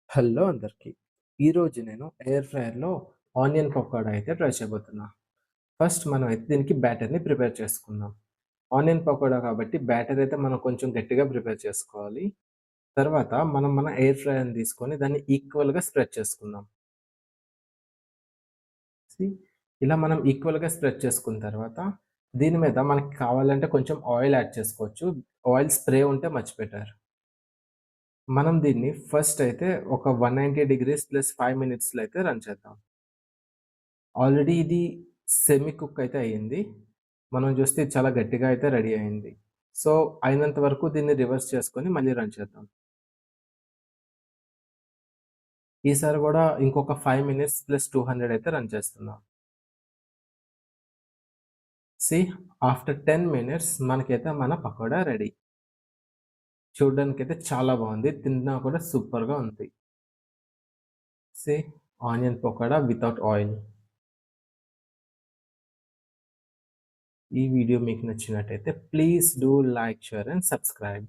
Hello అందరికి. ఈరోజు నేను ఎయిర్ ఫ్రైయర్‌లో ఆనియన్ పకోడా అయితే ట్రై చేయబోతున్నా. ఫస్ట్ మనం అయితే దీనికి బ్యాటర్‌ని ప్రిపేర్ చేసుకుందాం. ఆనియన్ పకోడా కాబట్టి బ్యాటర్ అయితే మనం కొంచెం గట్టిగా ప్రిపేర్ చేసుకోవాలి. తర్వాత మనం మన ఎయిర్ ఫ్రైయర్‌ని తీసుకొని దాన్ని ఈక్వల్‌గా స్ప్రెడ్ చేసుకుందాం. సీ ఇలా మనం ఈక్వల్‌గా స్ప్రెడ్ చేసుకున్న తర్వాత దీని మీద మనకి కావాలంటే కొంచెం ఆయిల్ యాడ్ చేసుకోవచ్చు. ఆయిల్ స్ప్రే ఉంటే మచ్ బెటర్. మనం దీన్ని ఫస్ట్ అయితే ఒక 190 డిగ్రీస్ ప్లస్ 5 మినిట్స్‌లో అయితే రన్ చేద్దాం. ఆల్రెడీ ఇది సెమీ కుక్ అయితే అయ్యింది. మనం చూస్తే ఇది చాలా గట్టిగా అయితే రెడీ అయింది. సో, అయినంత వరకు దీన్ని రివర్స్ చేసుకొని మళ్ళీ రన్ చేద్దాం. ఈసారి గూడా ఇంకొక 5 మినిట్స్ ప్లస్ 200 అయితే రన్ చేస్తున్నాం. సీ ఆఫ్టర్ 10 మినిట్స్ మనకైతే మన పకోడా రెడీ. చూడ్డానికైతే చాలా బావుంది. తిన్నా కూడా సూపర్‌గా ఉంది. See onion pakoda without oil. ఈ వీడియో మీకు నచ్చినట్టయితే please do like, share and subscribe.